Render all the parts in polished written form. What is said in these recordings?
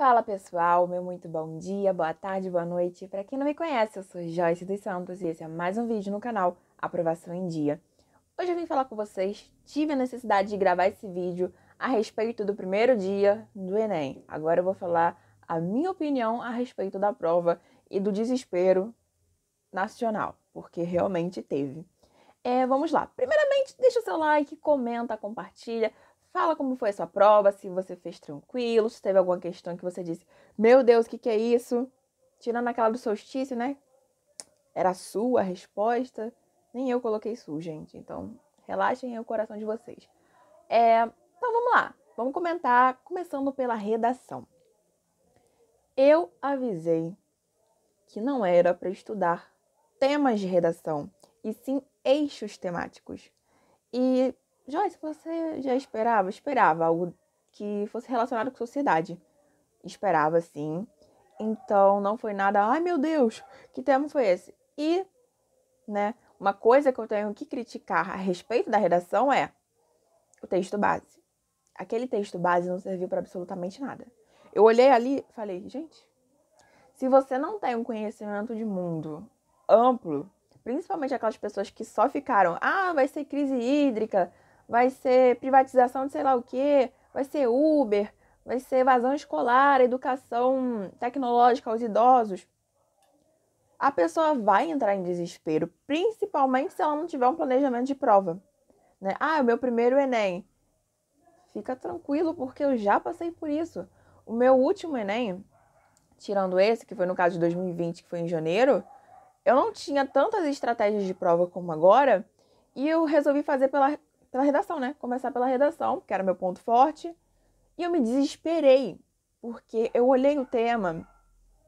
Fala pessoal, meu muito bom dia, boa tarde, boa noite. Para quem não me conhece, eu sou Joyce dos Santos e esse é mais um vídeo no canal Aprovação em Dia. Hoje eu vim falar com vocês, tive a necessidade de gravar esse vídeo a respeito do primeiro dia do Enem. Agora eu vou falar a minha opinião a respeito da prova e do desespero nacional, porque realmente teve. Vamos lá. Primeiramente, deixa o seu like, comenta, compartilha. Fala como foi a sua prova, se você fez tranquilo, se teve alguma questão que você disse, meu Deus, o que é isso? Tirando aquela do solstício, né? Era a sua a resposta. Nem eu coloquei su, gente. Então, relaxem aí o coração de vocês. Então, vamos lá. Vamos comentar, começando pela redação. Eu avisei que não era para estudar temas de redação, e sim eixos temáticos. E, Joyce, você já esperava? Esperava algo que fosse relacionado com sociedade. Esperava, sim. Então, não foi nada, ai meu Deus, que tema foi esse? E, né, uma coisa que eu tenho que criticar a respeito da redação é o texto base. Aquele texto base não serviu para absolutamente nada. Eu olhei ali e falei, gente, se você não tem um conhecimento de mundo amplo, principalmente aquelas pessoas que só ficaram, vai ser crise hídrica, vai ser privatização de sei lá o quê, vai ser Uber, vai ser evasão escolar, educação tecnológica aos idosos, a pessoa vai entrar em desespero, principalmente se ela não tiver um planejamento de prova. Né? O meu primeiro Enem. Fica tranquilo, porque eu já passei por isso. O meu último Enem, tirando esse, que foi no caso de 2020, que foi em janeiro, eu não tinha tantas estratégias de prova como agora, e eu resolvi fazer pela redação, né? Começar pela redação, que era meu ponto forte, e eu me desesperei, porque eu olhei o tema,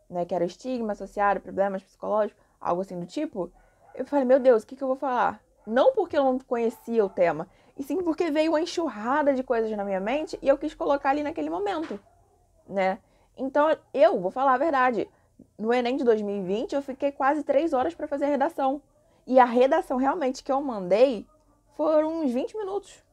né, que era estigma associado, problemas psicológicos, algo assim do tipo, eu falei, meu Deus, o que eu vou falar? Não porque eu não conhecia o tema, e sim porque veio uma enxurrada de coisas na minha mente e eu quis colocar ali naquele momento, né? Então, eu vou falar a verdade. No Enem de 2020, eu fiquei quase 3 horas para fazer a redação. E a redação realmente que eu mandei foram uns 20 minutos.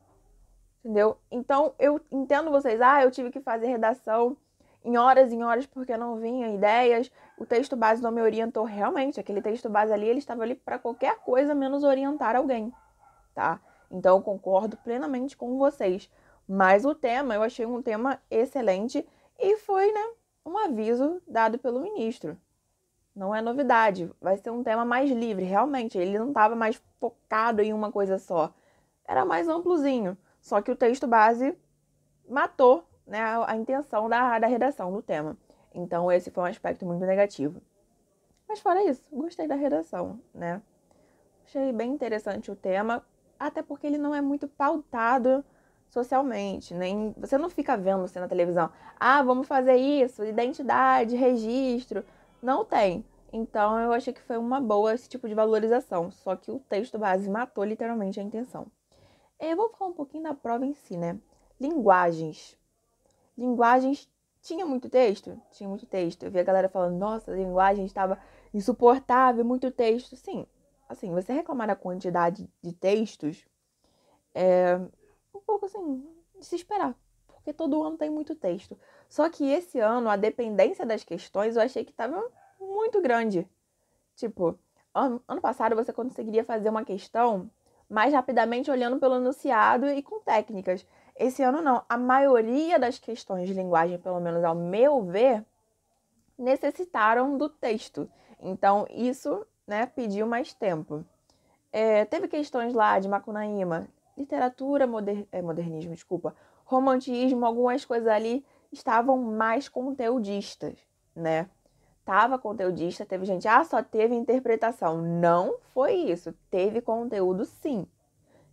Entendeu? Então, eu entendo vocês. Eu tive que fazer redação em horas porque não vinha ideias. O texto base não me orientou realmente. Aquele texto base ali, ele estava ali para qualquer coisa menos orientar alguém, tá? Então, eu concordo plenamente com vocês. Mas o tema, eu achei um tema excelente e foi, né, um aviso dado pelo ministro. Não é novidade, vai ser um tema mais livre, realmente. Ele não estava mais focado em uma coisa só. Era mais amplozinho. Só que o texto base matou, né, a intenção da redação do tema. Então, esse foi um aspecto muito negativo. Mas fora isso, gostei da redação, né? Achei bem interessante o tema, até porque ele não é muito pautado socialmente, nem você não fica vendo assim na televisão, vamos fazer isso, identidade, registro, não tem. Então eu achei que foi uma boa esse tipo de valorização, só que o texto base matou literalmente a intenção. Eu vou falar um pouquinho da prova em si, né? Linguagens. Linguagens tinha muito texto? Tinha muito texto. Eu vi a galera falando, nossa, a linguagem estava insuportável, muito texto. Sim, assim, você reclamar da quantidade de textos é um pouco assim, de se esperar, porque todo ano tem muito texto. Só que esse ano, a dependência das questões, eu achei que estava muito grande. Tipo, ano passado você conseguiria fazer uma questão mais rapidamente olhando pelo enunciado e com técnicas. Esse ano não. A maioria das questões de linguagem, pelo menos ao meu ver, necessitaram do texto. Então, isso, né, pediu mais tempo. Teve questões lá de Macunaíma, literatura, modernismo, desculpa, romantismo, algumas coisas ali estavam mais conteudistas, né? Tava conteudista, teve gente, só teve interpretação. Não foi isso. Teve conteúdo, sim.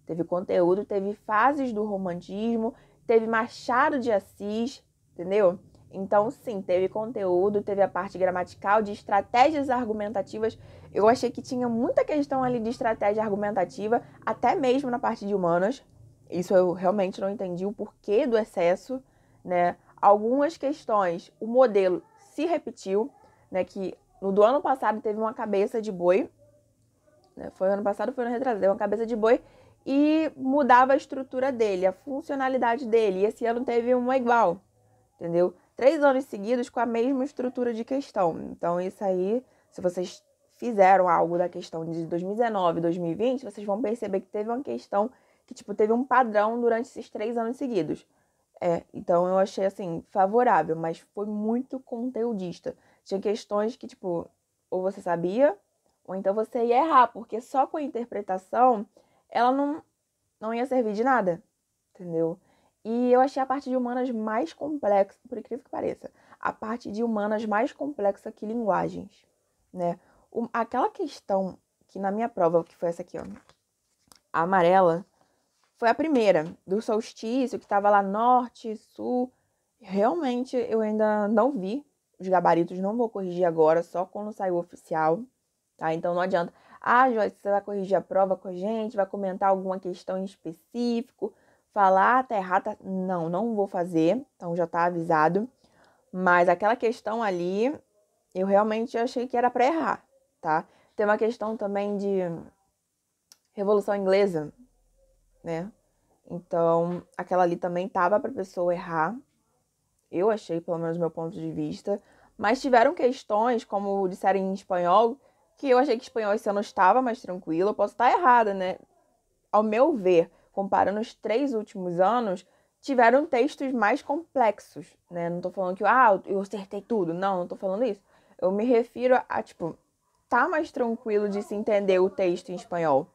Teve conteúdo, teve fases do romantismo, teve Machado de Assis, entendeu? Então, sim, teve conteúdo, teve a parte gramatical, de estratégias argumentativas. Eu achei que tinha muita questão ali de estratégia argumentativa, até mesmo na parte de humanas. Isso eu realmente não entendi o porquê do excesso, né? Algumas questões, o modelo se repetiu, né? Que no do ano passado teve uma cabeça de boi, né? Foi ano passado, foi ano retrasado, uma cabeça de boi e mudava a estrutura dele, a funcionalidade dele. E esse ano teve uma igual, entendeu? 3 anos seguidos com a mesma estrutura de questão. Então, isso aí, se vocês fizeram algo da questão de 2019 e 2020, vocês vão perceber que teve uma questão que, tipo, teve um padrão durante esses 3 anos seguidos. Então eu achei, assim, favorável, mas foi muito conteudista. Tinha questões que, tipo, ou você sabia, ou então você ia errar, porque só com a interpretação, ela não ia servir de nada, entendeu? E eu achei a parte de humanas mais complexa, por incrível que pareça, a parte de humanas mais complexa que linguagens, né? Aquela questão que na minha prova, que foi essa aqui, ó, a amarela, foi a primeira, do solstício, que estava lá norte, sul. Realmente, eu ainda não vi os gabaritos, não vou corrigir agora, só quando sair o oficial, tá? Então não adianta. Ah, Joyce, você vai corrigir a prova com a gente, vai comentar alguma questão em específico, falar, tá errado. Não vou fazer, então já tá avisado. Mas aquela questão ali, eu realmente achei que era para errar, tá? Tem uma questão também de Revolução Inglesa, né? Então, aquela ali também tava pra pessoa errar. Eu achei, pelo menos do meu ponto de vista. Mas tiveram questões, como disseram em espanhol, que eu achei que espanhol esse ano estava mais tranquilo. Eu posso estar errada, né? Ao meu ver, comparando os 3 últimos anos, tiveram textos mais complexos, né? Não tô falando que, eu acertei tudo. Não tô falando isso. Eu me refiro a, tipo, tá mais tranquilo de se entender o texto em espanhol.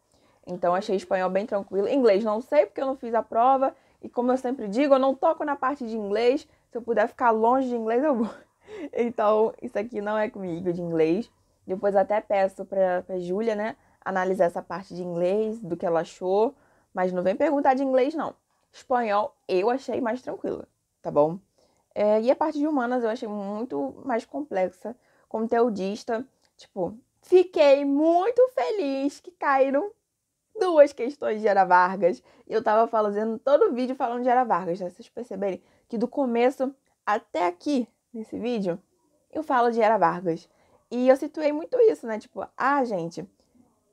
Então, achei espanhol bem tranquilo. Inglês não sei, porque eu não fiz a prova. E como eu sempre digo, eu não toco na parte de inglês. Se eu puder ficar longe de inglês, eu vou. Então, isso aqui não é comigo de inglês. Depois até peço pra Júlia, né, analisar essa parte de inglês, do que ela achou. Mas não vem perguntar de inglês, não. Espanhol eu achei mais tranquila, tá bom? E a parte de humanas eu achei muito mais complexa. Conteudista, tipo, fiquei muito feliz que caíram 2 questões de Era Vargas. Eu tava fazendo todo o vídeo falando de Era Vargas, né? Vocês perceberem que do começo até aqui, nesse vídeo, eu falo de Era Vargas. E eu situei muito isso, né? Tipo, gente,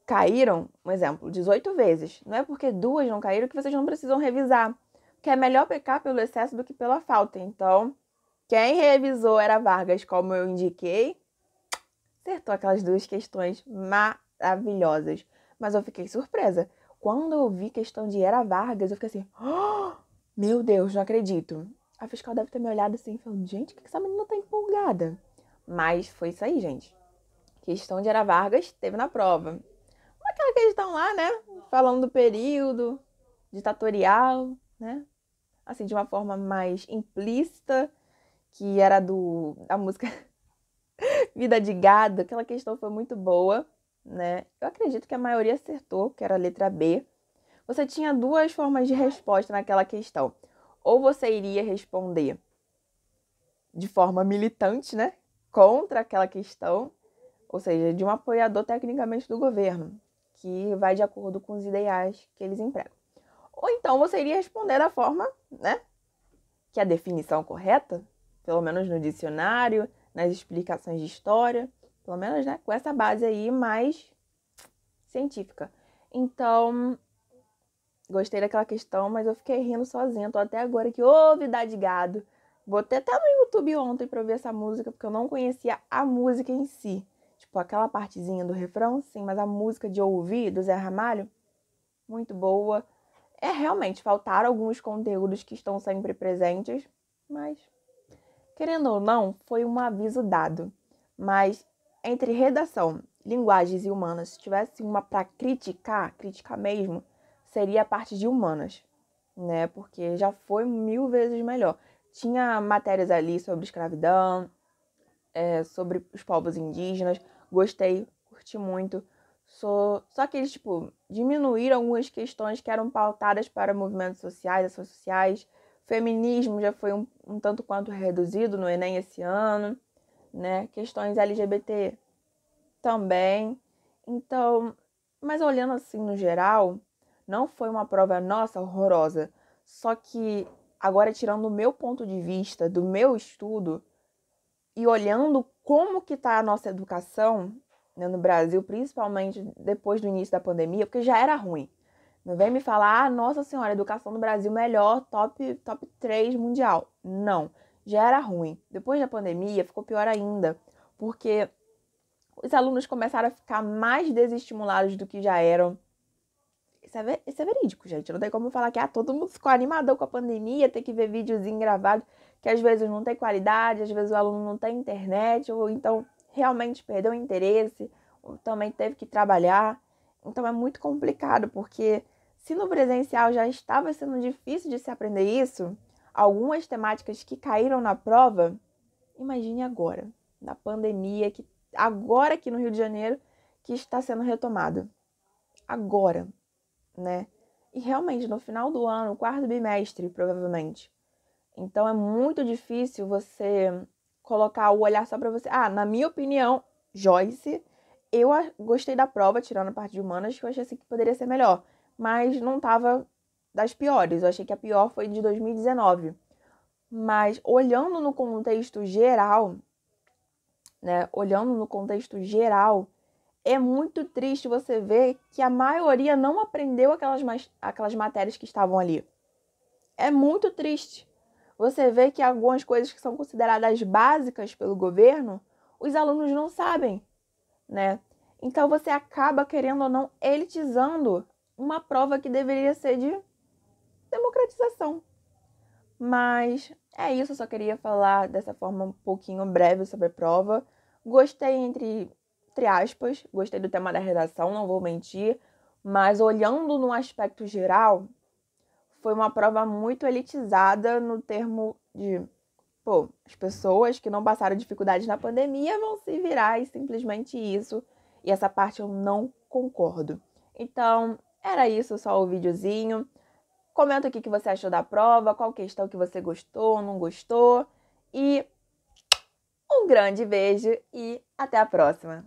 caíram, um exemplo, 18 vezes. Não é porque 2 não caíram que vocês não precisam revisar. Porque é melhor pecar pelo excesso do que pela falta. Então, quem revisou Era Vargas, como eu indiquei, acertou aquelas 2 questões maravilhosas. Mas eu fiquei surpresa. Quando eu vi questão de Era Vargas, eu fiquei assim, meu Deus, não acredito. A fiscal deve ter me olhado assim, falando, gente, o que essa menina tá empolgada? Mas foi isso aí, gente. Questão de Era Vargas teve na prova. Aquela questão lá, né? Falando do período ditatorial, né? Assim, de uma forma mais implícita, que era da música Vida de Gado. Aquela questão foi muito boa, né? Eu acredito que a maioria acertou, que era a letra B. Você tinha 2 formas de resposta naquela questão. Ou você iria responder de forma militante, né? Contra aquela questão, ou seja, de um apoiador tecnicamente do governo, que vai de acordo com os ideais que eles empregam. Ou então você iria responder da forma, né? Que é a definição correta, pelo menos no dicionário, nas explicações de história, pelo menos, né? Com essa base aí mais científica. Então, gostei daquela questão, mas eu fiquei rindo sozinha. Tô até agora que vida de gado. Botei até no YouTube ontem pra ver essa música, porque eu não conhecia a música em si. Tipo, aquela partezinha do refrão, sim, mas a música de ouvir, do Zé Ramalho, muito boa. Realmente, faltaram alguns conteúdos que estão sempre presentes, mas, querendo ou não, foi um aviso dado. Mas, entre redação, linguagens e humanas, se tivesse uma para criticar mesmo, seria a parte de humanas, né? Porque já foi 1000 vezes melhor. Tinha matérias ali sobre escravidão, sobre os povos indígenas. Gostei, curti muito. Só que eles, tipo, diminuíram algumas questões que eram pautadas para movimentos sociais, ações sociais. Feminismo já foi um tanto quanto reduzido no Enem esse ano, né? Questões LGBT também. Então, mas olhando assim no geral, não foi uma prova, nossa, horrorosa. Só que agora, tirando o meu ponto de vista, do meu estudo, e olhando como que está a nossa educação, né, no Brasil, principalmente depois do início da pandemia, porque já era ruim. Não vem me falar, nossa senhora, a educação no Brasil melhor, top 3 mundial. Não. já era ruim. Depois da pandemia, ficou pior ainda, porque os alunos começaram a ficar mais desestimulados do que já eram. Isso é verídico, gente. Não tem como falar que todo mundo ficou animadão com a pandemia, ter que ver videozinho gravado, que às vezes não tem qualidade, às vezes o aluno não tem internet, ou então realmente perdeu o interesse, ou também teve que trabalhar. Então é muito complicado, porque se no presencial já estava sendo difícil de se aprender isso, algumas temáticas que caíram na prova, imagine agora, na pandemia, que agora aqui no Rio de Janeiro, que está sendo retomado. Agora, né? E realmente, no final do ano, quarto bimestre, provavelmente. Então, é muito difícil você colocar o olhar só pra você. Na minha opinião, Joyce, eu gostei da prova, tirando a parte de humanas, que eu achei assim que poderia ser melhor. Mas não tava das piores. Eu achei que a pior foi de 2019. Mas, olhando no contexto geral, né? Olhando no contexto geral, é muito triste você ver que a maioria não aprendeu aquelas matérias que estavam ali. É muito triste. Você vê que algumas coisas que são consideradas básicas pelo governo, os alunos não sabem, né? Então você acaba, querendo ou não, elitizando uma prova que deveria ser de democratização. Mas é isso, eu só queria falar dessa forma um pouquinho breve sobre a prova. Gostei entre aspas, gostei do tema da redação, não vou mentir, mas olhando no aspecto geral, foi uma prova muito elitizada no termo de, as pessoas que não passaram dificuldades na pandemia vão se virar e simplesmente isso. E essa parte eu não concordo. Então, era isso, só o videozinho. Comenta o que você achou da prova, qual questão que você gostou, não gostou. E um grande beijo e até a próxima!